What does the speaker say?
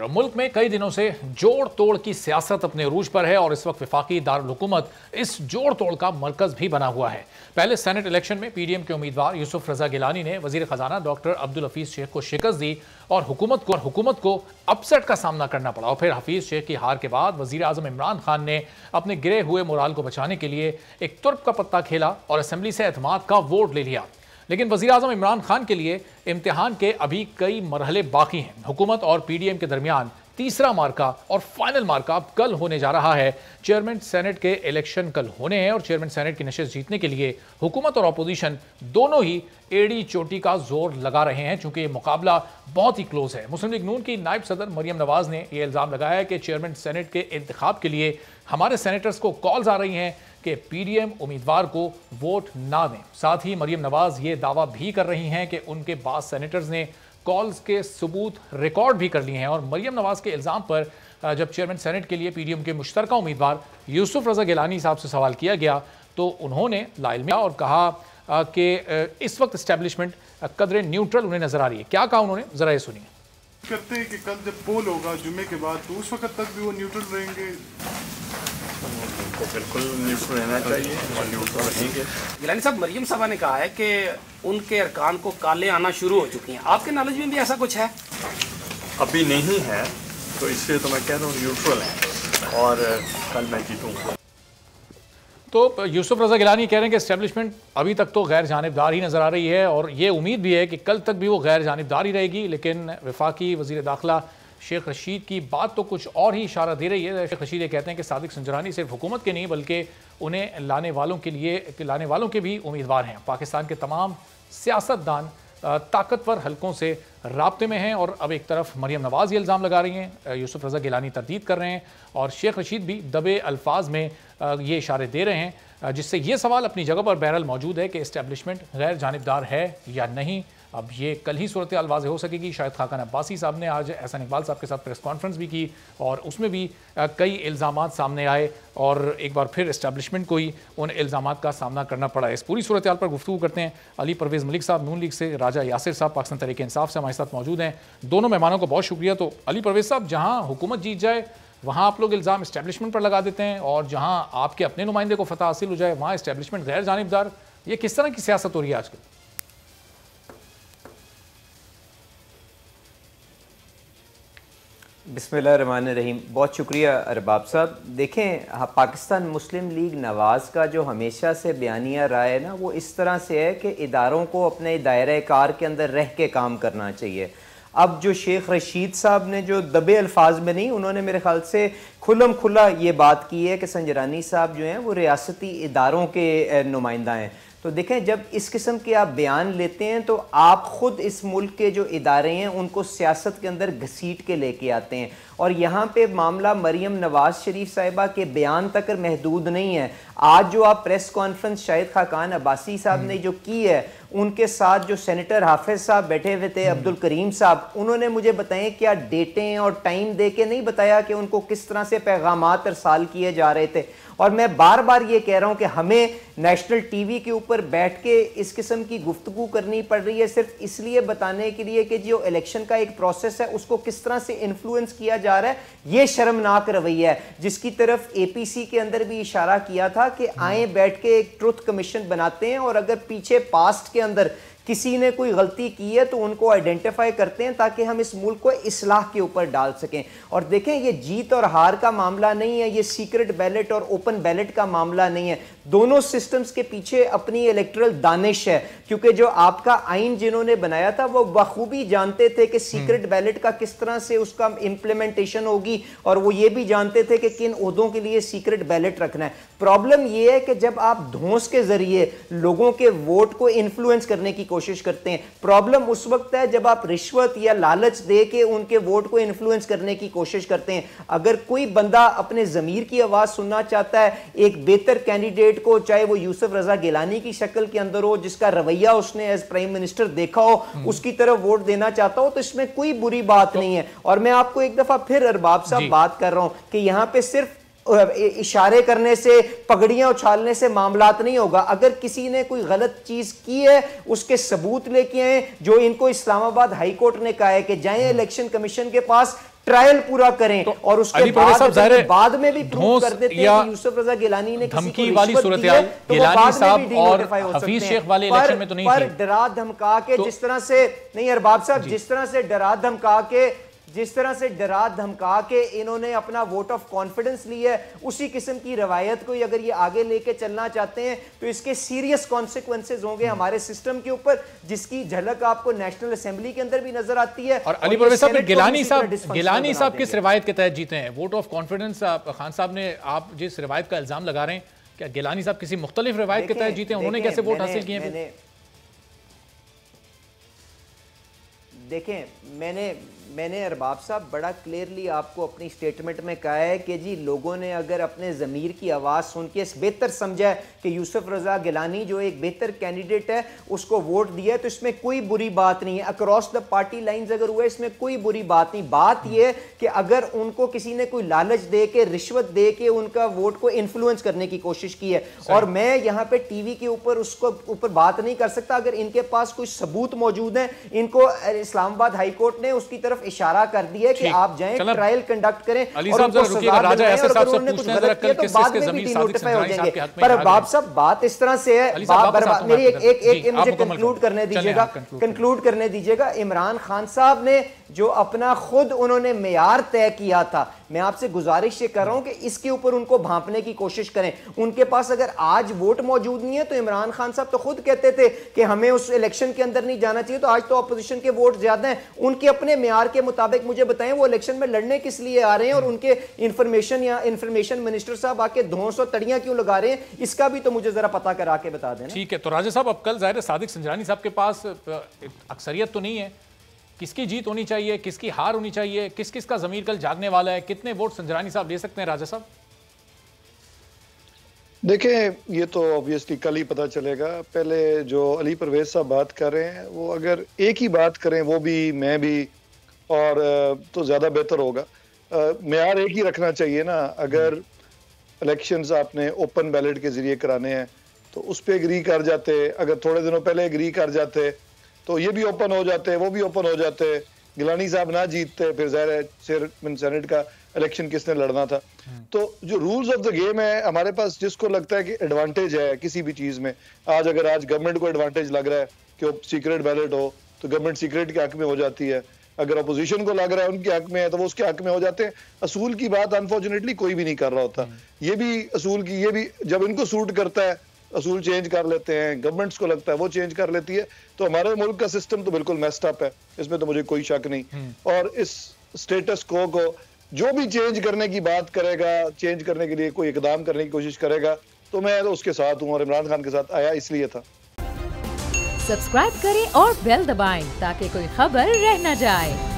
मुल्क में कई दिनों से जोड़ तोड़ की सियासत अपने अरूज पर है और इस वक्त वफाकी दारुल हुकूमत इस जोड़ तोड़ का मरकज भी बना हुआ है। पहले सेनेट इलेक्शन में पीडीएम के उम्मीदवार यूसुफ रजा गिलानी ने वजीर खजाना डॉक्टर अब्दुल हफीज शेख को शिकस्त दी और हुकूमत को अपसेट का सामना करना पड़ा। और फिर हफीज शेख की हार के बाद वजीर आजम इमरान खान ने अपने गिरे हुए मोराल को बचाने के लिए एक तुर्क का पत्ता खेला और असेंबली से एतमाद का वोट ले लिया। लेकिन वज़ीर आज़म इमरान खान के लिए इम्तिहान के अभी कई मरहले बाकी हैं। हुकूमत और पीडीएम के दरमियान तीसरा मार्का और फाइनल मार्का अब कल होने जा रहा है। चेयरमैन सेनेट के इलेक्शन कल होने हैं और चेयरमैन सेनेट की नशिस्त जीतने के लिए हुकूमत और अपोजिशन दोनों ही एड़ी चोटी का जोर लगा रहे हैं, चूंकि ये मुकाबला बहुत ही क्लोज है। मुस्लिम लीग नून की नायब सदर मरियम नवाज ने यह इल्ज़ाम लगाया है कि चेयरमैन सेनेट के इंतखाब के लिए हमारे सेनेटर्स को कॉल्स आ रही हैं कि पीडीएम उम्मीदवार को वोट ना दें। साथ ही मरियम नवाज ये दावा भी कर रही हैं कि उनके बाद सेनेटर्स ने कॉल्स के सबूत रिकॉर्ड भी कर लिए हैं। और मरियम नवाज के इल्ज़ाम पर जब चेयरमैन सेनेट के लिए पीडीएम के मुश्तरका उम्मीदवार यूसुफ रजा गिलानी साहब से सवाल किया गया तो उन्होंने लाइल में और कहा कि इस वक्त इस्टेब्लिशमेंट कदरे न्यूट्रल उन्हें नजर आ रही है। क्या कहा उन्होंने, जरा ये सुनिए। करते हैं कि कल जब पोल होगा जुम्मे के बाद तो उस वक्त तक भी वो न्यूट्रल रहेंगे। तो बिल्कुल न्यूट्रल रहना चाहिए और न्यूट्रल रहेंगे। गिलानी साहब, मरियम साहबा ने कहा है कि उनके अरकान को काले आना शुरू हो चुकी हैं। आपके नॉलेज में भी ऐसा कुछ है? अभी नहीं है, तो इसलिए तो मैं कह रहा हूँ न्यूट्रल है और कल मैं जीतूँगा। तो यूसुफ रजा गिलानी कह रहे हैं कि एस्टेब्लिशमेंट अभी तक तो गैर जानिबदार ही नजर आ रही है और ये उम्मीद भी है कि कल तक भी वो गैर जानिबदार ही रहेगी। लेकिन वफाकी वजीर दाखिला शेख रशीद की बात तो कुछ और ही इशारा दे रही है। शेख रशीद ये कहते हैं कि सादिक संजरानी सिर्फ हुकूमत के नहीं बल्कि उन्हें लाने वालों के भी उम्मीदवार हैं। पाकिस्तान के तमाम सियासतदान ताकतवर हलकों से राब्ते में हैं और अब एक तरफ मरियम नवाज ये इल्ज़ाम लगा रही हैं, यूसुफ रजा गिलानी तरदीद कर रहे हैं और शेख रशीद भी दबे अल्फाज में ये इशारे दे रहे हैं, जिससे ये सवाल अपनी जगह पर बहरहाल मौजूद है कि इस्टेब्लिशमेंट गैर जानिबदार है या नहीं। अब ये कल ही सूरत हाल वाज़ेह हो सकेगी। शाहिद खाकान अब्बासी साहब ने आज एहसान इकबाल साहब के साथ प्रेस कॉन्फ्रेंस भी की और उसमें भी कई इल्ज़ामात सामने आए और एक बार फिर इस्टेब्लिशमेंट को ही उन इल्ज़ामात का सामना करना पड़ा। इस पूरी सूरत हाल पर गुफ्तगू करते हैं अली परवेज़ मलिक साहब नून लीग से, राजा यासिर साहब पाकिस्तान तहरीक इंसाफ से हमारे साथ मौजूद हैं। दोनों मेहमानों को बहुत शुक्रिया। तो अली परवेज़ साहब, जहाँ हुकूमत जीत जाए वहाँ आप लोग इल्ज़ाम इस्टेब्लिशमेंट पर लगा देते हैं और जहाँ आपके अपने नुमाइंदे को फतह हासिल हो जाए वहाँ इस्टेब्लिशमेंट गैर जानिबदार, ये किस तरह की सियासत हो रही है आजकल? बिस्मिल्लाहिर्रहमानिर्रहीम। बहुत शुक्रिया अरबाब साहब। देखें, पाकिस्तान मुस्लिम लीग नवाज़ का जो हमेशा से बयानिया राय है ना, वो इस तरह से है कि इदारों को अपने दायरे कार के अंदर रह के काम करना चाहिए। अब जो शेख रशीद साहब ने जो दबे अल्फाज में नहीं, उन्होंने मेरे ख्याल से खुल्लम खुल्ला ये बात की है कि संजरानी साहब जो हैं वो रियासती इदारों के नुमाइंदा हैं। तो देखें, जब इस किस्म के आप बयान लेते हैं तो आप ख़ुद इस मुल्क के जो इदारे हैं उनको सियासत के अंदर घसीट के लेके आते हैं और यहाँ पे मामला मरियम नवाज शरीफ साहिबा के बयान तक महदूद नहीं है। आज जो आप प्रेस कॉन्फ्रेंस शाहिद खाकान अब्बासी साहब ने जो की है, उनके साथ जो सेनेटर हाफिज साहब बैठे हुए थे, अब्दुल करीम साहब, उन्होंने मुझे बताएं क्या डेटें और टाइम दे के नहीं बताया कि उनको किस तरह से पैगामात अरसाल किए जा रहे थे। और मैं बार बार ये कह रहा हूं कि हमें नेशनल टीवी के ऊपर बैठ के इस किस्म की गुफ्तगू करनी पड़ रही है सिर्फ इसलिए बताने के लिए कि जो इलेक्शन का एक प्रोसेस है उसको किस तरह से इन्फ्लुएंस किया जा रहा है। ये शर्मनाक रवैया है जिसकी तरफ एपीसी के अंदर भी इशारा किया था कि आए बैठ के एक ट्रुथ कमीशन बनाते हैं और अगर पीछे पास्ट के अंदर किसी ने कोई गलती की है तो उनको आइडेंटिफाई करते हैं ताकि हम इस मुल्क को इस्लाह के ऊपर डाल सकें। और देखें, ये जीत और हार का मामला नहीं है, ये सीक्रेट बैलेट और ओपन बैलेट का मामला नहीं है। दोनों सिस्टम्स के पीछे अपनी इलेक्टरल दानिश है, क्योंकि जो आपका आइन जिन्होंने बनाया था वो बखूबी जानते थे कि सीक्रेट बैलेट का किस तरह से उसका इंप्लीमेंटेशन होगी और वो ये भी जानते थे कि किन ओहदों के लिए सीक्रेट बैलेट रखना है। प्रॉब्लम ये है कि जब आप धौंस के जरिए लोगों के वोट को इन्फ्लुएंस करने की कोशिश करते हैं, प्रॉब्लम उस वक्त है जब आप रिश्वत या लालच दे के उनके वोट को इन्फ्लुएंस करने की कोशिश करते हैं। अगर कोई बंदा अपने जमीर की आवाज सुनना चाहता है, एक बेहतर कैंडिडेट को, चाहे वो यूसुफ रजा गिलानी की शक्ल के अंदर हो, जिसका रवैया उसने एज प्राइम मिनिस्टर देखा हो, उसकी तरफ वोट देना चाहता हो, तो इसमें कोई बुरी बात नहीं है। और मैं आपको एक दफा फिर अरबाब साहब बात कर रहा हूं कि यहां पे सिर्फ इशारे करने से, पगड़ियां उछालने से मामलात नहीं होगा। अगर किसी ने कोई गलत चीज की है उसके सबूत लेके आए, जो इनको इस्लामाबाद हाई कोर्ट ने कहा है कि जाएं इलेक्शन कमीशन के पास, ट्रायल पूरा करें और उसके बाद में भी प्रूव कर देते हैं कि यूसुफ रजा गिलानी ने धमकी वाली सूरत-ए-हाल गिलानी साहब और हफीज शेख वाले इलेक्शन में तो नहीं थी। डरा धमका के जिस तरह से नहीं अरबाब साहब, जिस तरह से डरा धमका के इन्होंने अपना वोट ऑफ कॉन्फिडेंस लिया है, उसी किस्म की रवायत को अगर ये आगे लेके चलना चाहते हैं तो इसके सीरियस कॉन्सिक्वेंसेज होंगे हमारे सिस्टम के ऊपर, जिसकी झलक आपको नेशनल असेंबली के अंदर भी नजर आती है। और अली परवेज साहब, गिलानी साहब किस रिवायत के तहत जीते हैं? वोट ऑफ कॉन्फिडेंस खान साहब ने, आप जिस रिवायत का इल्जाम लगा रहे हैं, क्या गिलानी साहब किसी मुख्तलिफ रिवायत के तहत जीते हैं? उन्होंने कैसे वोट हासिल किए? देखें, मैंने अरबाब साहब बड़ा क्लियरली आपको अपनी स्टेटमेंट में कहा है कि जी लोगों ने अगर अपने ज़मीर की आवाज़ सुन के बेहतर समझा है कि यूसुफ रजा गिलानी जो एक बेहतर कैंडिडेट है उसको वोट दिया है, तो इसमें कोई बुरी बात नहीं है। अक्रॉस द पार्टी लाइंस अगर हुआ इसमें कोई बुरी बात नहीं। बात यह है कि अगर उनको किसी ने कोई लालच दे के, रिश्वत दे के उनका वोट को इन्फ्लुएंस करने की कोशिश की है, और मैं यहाँ पे टीवी के ऊपर उसको ऊपर बात नहीं कर सकता। अगर इनके पास कोई सबूत मौजूद है, इनको इस्लामाबाद हाई कोर्ट ने उसकी तरफ इशारा कर दिया है कि आप जाएं, ट्रायल कंडक्ट करें और उनको सजा दिलवाएं, और अगर उन्होंने कुछ गलत किया तो बाद में भी डिनोटिफाई हो जाएंगे। पर अरबाब साहब बात इस तरह से है, मेरी एक मुझे कंक्लूड करने दीजिएगा। इमरान खान साहब ने जो अपना खुद उन्होंने मेयार तय किया था, मैं आपसे गुजारिश ये कर रहा हूं कि इसके ऊपर उनको भांपने की कोशिश करें। उनके पास अगर आज वोट मौजूद नहीं है तो इमरान खान साहब तो खुद कहते थे कि हमें उस इलेक्शन के अंदर नहीं जाना चाहिए, तो आज तो अपोजिशन के वोट ज्यादा हैं। उनके अपने मेयार के मुताबिक मुझे बताएं वो इलेक्शन में लड़ने किस लिए आ रहे हैं, और उनके इंफॉर्मेशन मिनिस्टर साहब आके 200 तड़ियां क्यों लगा रहे हैं, इसका भी तो मुझे जरा पता करा के बता दें। ठीक है, तो राजा साहब, अब कल जाहिर है सादिक संजरानी साहब के पास अक्सरियत तो नहीं है, किसकी जीत होनी चाहिए, किसकी हार होनी चाहिए, किस किस का ज़मीर कल जागने वाला है, कितने वोट संजरानी साहब ले सकते हैं? राजा साहब देखें, ये तो ऑब्वियसली कल ही पता चलेगा। पहले जो अली परवेज साहब बात कर रहे हैं वो अगर एक ही बात करें, वो भी मैं भी, और तो ज़्यादा बेहतर होगा। मेयार एक ही रखना चाहिए ना। अगर इलेक्शंस आपने ओपन बैलेट के ज़रिए कराने हैं तो उस पर एग्री कर जाते, अगर थोड़े दिनों पहले एग्री कर जाते तो ये भी ओपन हो जाते, वो भी ओपन हो जाते, गिलानी साहब ना जीतते, फिर ज़ाहिर है चेयरमैन सेनेट का इलेक्शन किसने लड़ना था। तो जो रूल्स ऑफ द गेम है हमारे पास, जिसको लगता है कि एडवांटेज है किसी भी चीज़ में, आज गवर्नमेंट को एडवांटेज लग रहा है कि वो सीक्रेट बैलेट हो तो गवर्नमेंट सीक्रेट के हक में हो जाती है, अगर अपोजिशन को लग रहा है उनके हक में है तो वो उसके हक में हो जाते हैं। असूल की बात अनफॉर्चुनेटली कोई भी नहीं कर रहा होता। ये भी असूल की, ये भी जब इनको सूट करता है असूल चेंज कर लेते हैं, गवर्नमेंट्स को लगता है वो चेंज कर लेती है। तो हमारे मुल्क का सिस्टम तो बिल्कुल मेस्ड अप है, इसमें तो मुझे कोई शक नहीं। और इस स्टेटस को जो भी चेंज करने की बात करेगा, चेंज करने के लिए कोई इकदाम करने की कोशिश करेगा, तो मैं तो उसके साथ हूँ, और इमरान खान के साथ आया इसलिए था। सब्सक्राइब करें और बेल दबाएं ताकि कोई खबर रह न जाए।